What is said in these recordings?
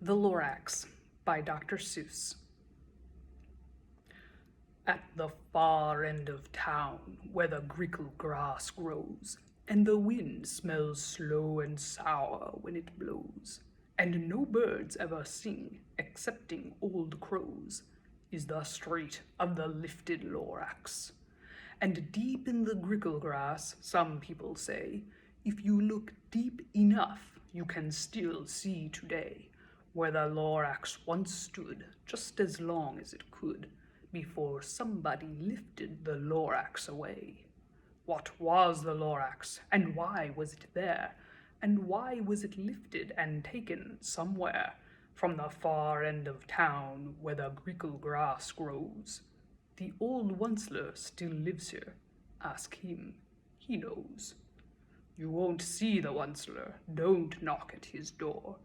The Lorax by Dr. Seuss. At the far end of town, where the grickle grass grows, and the wind smells slow and sour when it blows, and no birds ever sing excepting old crows, is the street of the lifted Lorax. And deep in the grickle grass, some people say, if you look deep enough, you can still see today where the Lorax once stood just as long as it could before somebody lifted the Lorax away. What was the Lorax, and why was it there? And why was it lifted and taken somewhere from the far end of town where the grickle grass grows? The old Onceler still lives here. Ask him, he knows. You won't see the Onceler, don't knock at his door.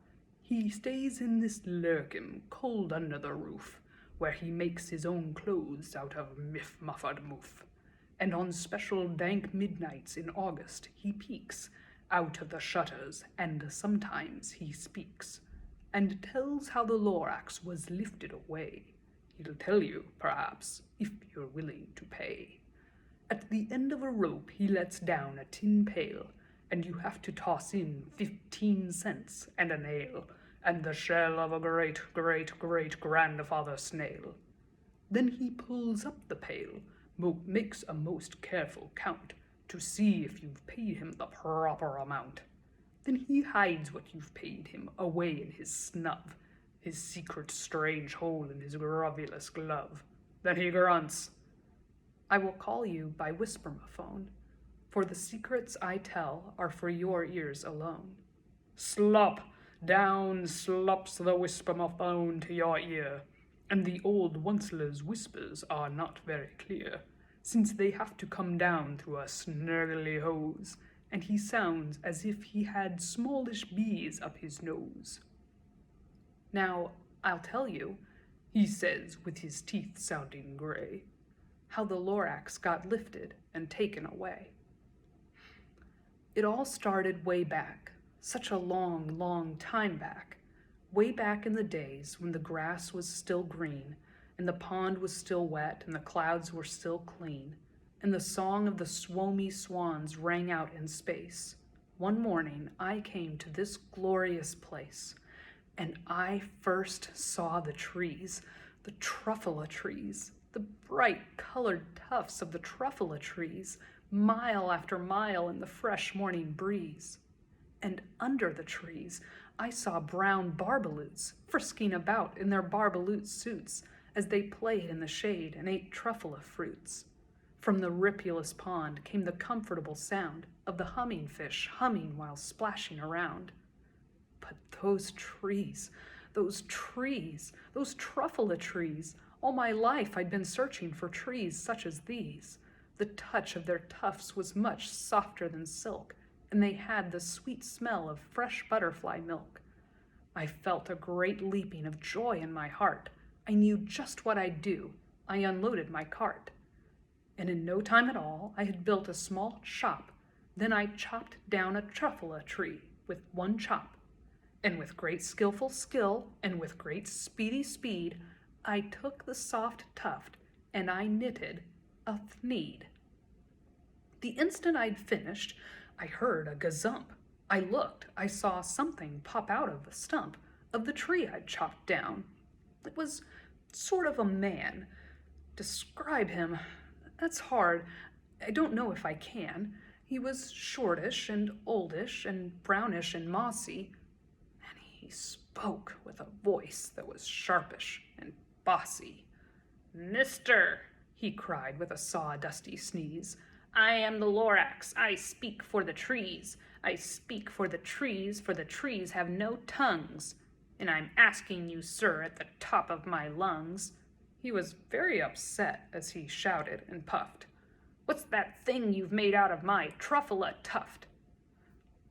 He stays in this lurkin, cold under the roof, where he makes his own clothes out of muffed moof. And on special dank midnights in August he peeks out of the shutters, and sometimes he speaks, and tells how the Lorax was lifted away. He'll tell you, perhaps, if you're willing to pay. At the end of a rope he lets down a tin pail, and you have to toss in 15 cents and a nail, and the shell of a great-great-great-grandfather snail. Then he pulls up the pail, makes a most careful count, to see if you've paid him the proper amount. Then he hides what you've paid him away in his snub, his secret strange hole in his grovulous glove. Then he grunts, I will call you by whispermaphone, for the secrets I tell are for your ears alone. Slop! Down slops the whispermaphone to your ear, and the old Onceler's whispers are not very clear, since they have to come down through a snurgly hose, and he sounds as if he had smallish bees up his nose. Now, I'll tell you, he says with his teeth sounding gray, how the Lorax got lifted and taken away. It all started way back, such a long, long time back, way back in the days when the grass was still green, and the pond was still wet, and the clouds were still clean, and the song of the swomy swans rang out in space. One morning I came to this glorious place, and I first saw the trees, the truffula trees, the bright colored tufts of the truffula trees, mile after mile in the fresh morning breeze. And under the trees I saw brown barbaloots frisking about in their barbaloot suits as they played in the shade and ate truffula fruits. From the ripulous pond came the comfortable sound of the humming fish humming while splashing around. But those trees, those truffula trees, all my life I'd been searching for trees such as these. The touch of their tufts was much softer than silk, and they had the sweet smell of fresh butterfly milk. I felt a great leaping of joy in my heart. I knew just what I'd do. I unloaded my cart. And in no time at all, I had built a small shop. Then I chopped down a truffula tree with one chop. And with great skillful skill, and with great speedy speed, I took the soft tuft, and I knitted a thneed. The instant I'd finished, I heard a gazump. I looked, I saw something pop out of the stump of the tree I'd chopped down. It was sort of a man. Describe him, that's hard. I don't know if I can. He was shortish and oldish and brownish and mossy, and he spoke with a voice that was sharpish and bossy. Mister, he cried with a sawdusty sneeze, I am the Lorax, I speak for the trees. I speak for the trees have no tongues. And I'm asking you, sir, at the top of my lungs. He was very upset as he shouted and puffed. What's that thing you've made out of my truffula tuft?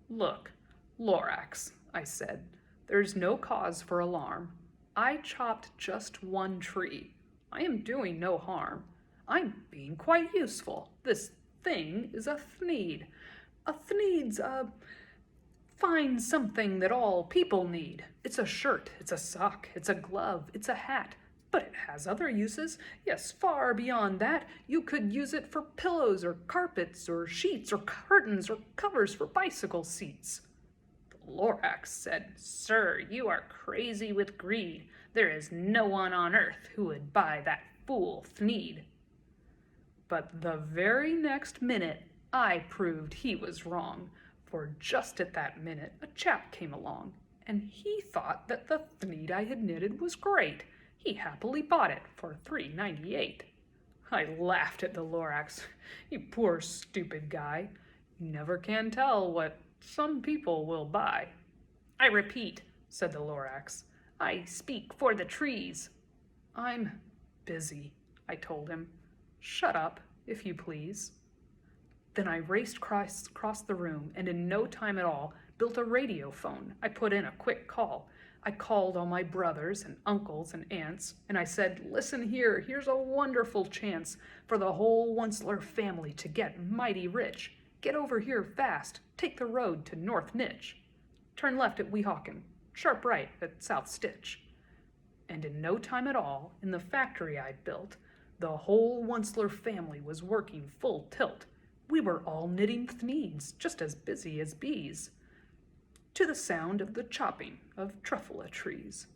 Look, Lorax, I said, there's no cause for alarm. I chopped just one tree. I am doing no harm. I'm being quite useful. This thing is a thneed. A thneed's a Find something that all people need. It's a shirt, it's a sock, it's a glove, it's a hat. But it has other uses. Yes, far beyond that. You could use it for pillows or carpets or sheets or curtains or covers for bicycle seats. The Lorax said, "Sir, you are crazy with greed. There is no one on earth who would buy that fool Thneed." But the very next minute, I proved he was wrong, for just at that minute a chap came along, and he thought that the Thneed I had knitted was great. He happily bought it for $3.98. I laughed at the Lorax. You poor stupid guy. You never can tell what some people will buy. "I repeat," said the Lorax, "I speak for the trees." "I'm busy," I told him. "Shut up, if you please." Then I raced across the room, and in no time at all built a radio phone. I put in a quick call. I called all my brothers and uncles and aunts, and I said, "Listen here, here's a wonderful chance for the whole Onceler family to get mighty rich. Get over here fast. Take the road to North Nitch. Turn left at Weehawken. Sharp right at South Stitch." And in no time at all, in the factory I'd built, the whole Onceler family was working full tilt. We were all knitting Thneeds, just as busy as bees, to the sound of the chopping of truffula trees.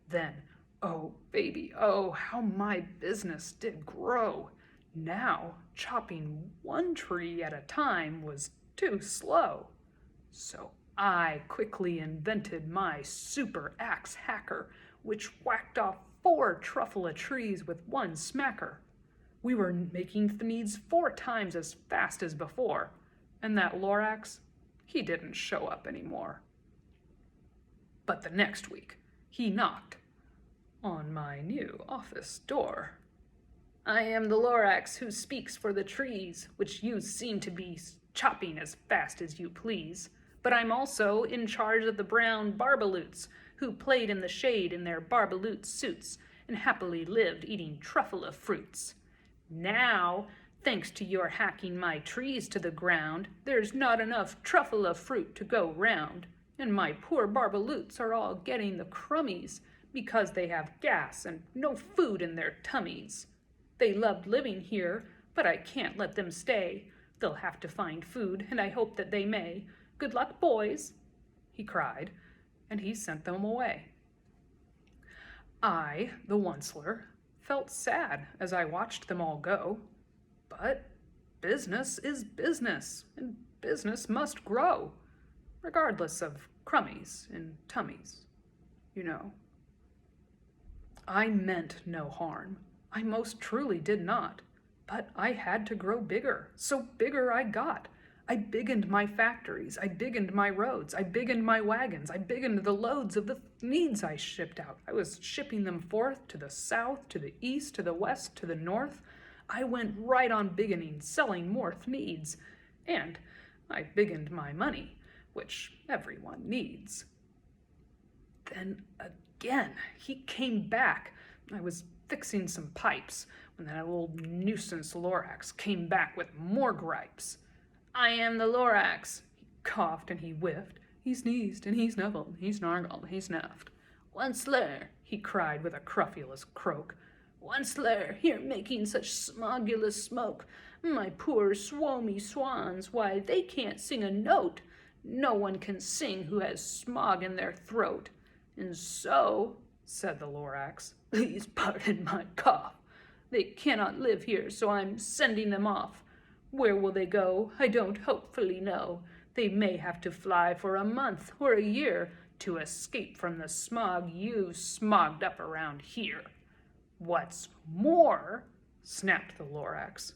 Then, oh baby, oh, how my business did grow. Now, chopping one tree at a time was too slow. So I quickly invented my super axe hacker, which whacked off 4 truffula trees with one smacker. We were making Thneeds 4 times as fast as before, and that Lorax, he didn't show up anymore. But the next week, he knocked on my new office door. "I am the Lorax who speaks for the trees, which you seem to be chopping as fast as you please. But I'm also in charge of the brown barbaloots, who played in the shade in their barbaloot suits and happily lived eating truffula fruits. Now, thanks to your hacking my trees to the ground, there's not enough truffula fruit to go round, and my poor barbaloots are all getting the crummies because they have gas and no food in their tummies. They loved living here, but I can't let them stay. They'll have to find food, and I hope that they may. Good luck, boys," he cried, and he sent them away. I, the Onceler, felt sad as I watched them all go. But business is business, and business must grow, regardless of crummies and tummies, you know. I meant no harm. I most truly did not. But I had to grow bigger, so bigger I got. I biggened my factories, I biggened my roads, I biggened my wagons, I biggened the loads of the Thneeds I shipped out. I was shipping them forth to the south, to the east, to the west, to the north. I went right on biggening, selling more Thneeds. And I biggened my money, which everyone needs. Then again, he came back. I was fixing some pipes when that old nuisance Lorax came back with more gripes. "I am the Lorax." He coughed and he whiffed. He sneezed and he snuffled. He snargled, he snuffed. "Onceler," he cried with a crufulous croak. "Onceler, here making such smogulous smoke. My poor swomy swans, why, they can't sing a note. No one can sing who has smog in their throat. And so," said the Lorax, "please pardon my cough. They cannot live here, so I'm sending them off. Where will they go? I don't hopefully know. They may have to fly for a month or a year to escape from the smog you've smogged up around here. What's more," snapped the Lorax.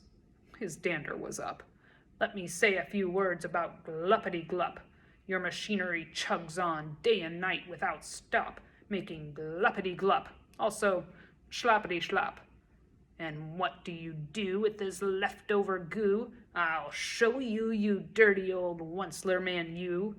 His dander was up. "Let me say a few words about gluppity-glup. Your machinery chugs on day and night without stop, making gluppity-glup, also schlappity-schlap. And what do you do with this leftover goo? I'll show you, you dirty old Onceler man, you.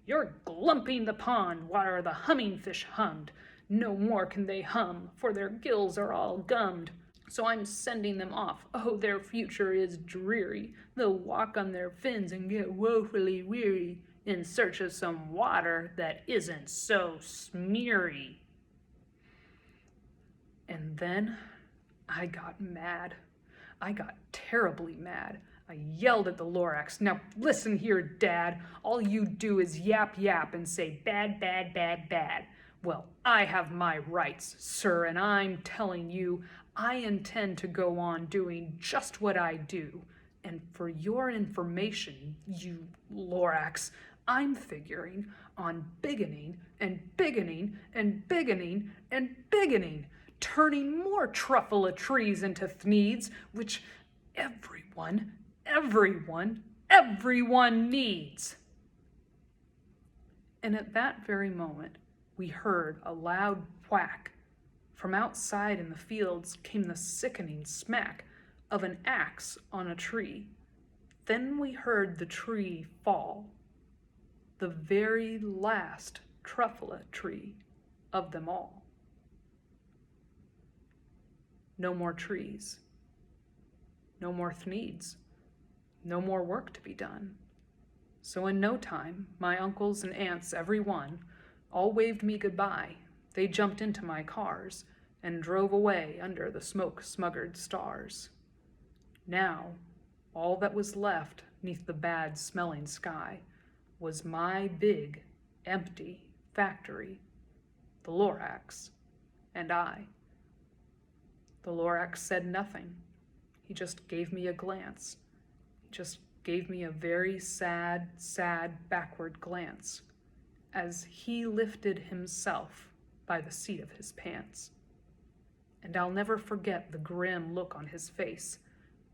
You're glumping the pond where the humming fish hummed. No more can they hum, for their gills are all gummed. So I'm sending them off. Oh, their future is dreary. They'll walk on their fins and get woefully weary. in search of some water that isn't so smeary. And then I got mad. I got terribly mad. I yelled at the Lorax. "Now listen here, Dad. All you do is yap yap and say bad, bad, bad, bad. Well, I have my rights, sir, and I'm telling you, I intend to go on doing just what I do. And for your information, you Lorax, I'm figuring on biggening and biggening and biggening and biggening, turning more truffula trees into thneeds, which everyone needs." And at that very moment, we heard a loud whack. From outside in the fields came the sickening smack of an axe on a tree. Then we heard the tree fall, the very last truffula tree of them all. No more trees, no more thneeds, no more work to be done. So in no time, my uncles and aunts, every one, all waved me goodbye. They jumped into my cars and drove away under the smoke-smuggered stars. Now, all that was left 'neath the bad-smelling sky was my big, empty factory, the Lorax, and I. The Lorax said nothing. He just gave me a glance. He just gave me a very sad, sad backward glance as he lifted himself by the seat of his pants. And I'll never forget the grim look on his face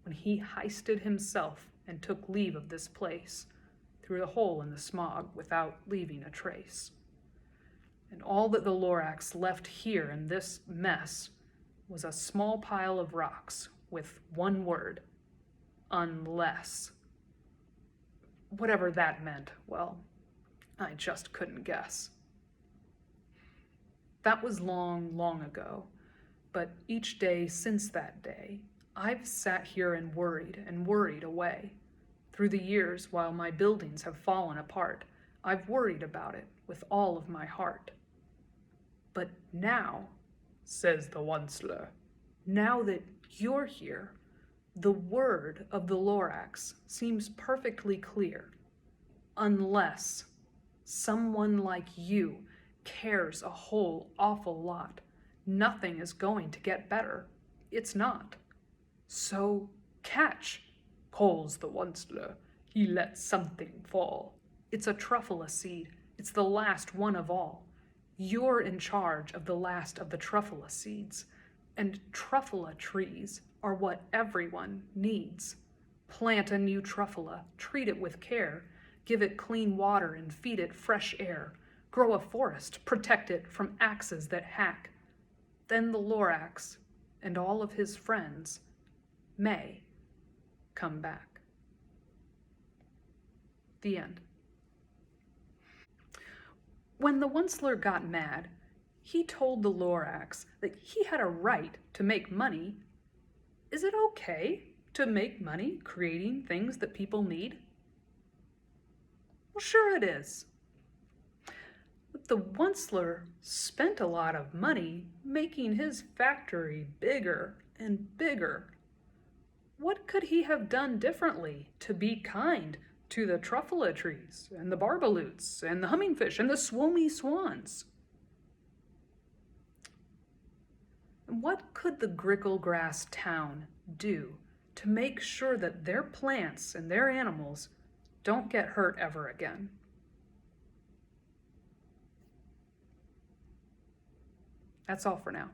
when he heisted himself and took leave of this place through the hole in the smog without leaving a trace. And all that the Lorax left here in this mess was a small pile of rocks with one word: unless. Whatever that meant, well, I just couldn't guess. That was long, long ago, but each day since that day, I've sat here and worried away. Through the years, while my buildings have fallen apart, I've worried about it with all of my heart. But now, says the Onceler, now that you're here, the word of the Lorax seems perfectly clear. Unless someone like you cares a whole awful lot, nothing is going to get better. It's not. So catch, calls the Onceler. He lets something fall. It's a truffula seed. It's the last one of all. You're in charge of the last of the truffula seeds, and truffula trees are what everyone needs. Plant a new truffula, treat it with care, give it clean water and feed it fresh air. Grow a forest, protect it from axes that hack. Then the Lorax and all of his friends may come back. The end. When the Onceler got mad, he told the Lorax that he had a right to make money. Is it okay to make money creating things that people need? Well, sure it is. But the Onceler spent a lot of money making his factory bigger and bigger. What could he have done differently to be kind to the truffula trees and the barbaloots and the hummingfish and the swomy swans? And what could the Gricklegrass town do to make sure that their plants and their animals don't get hurt ever again? That's all for now.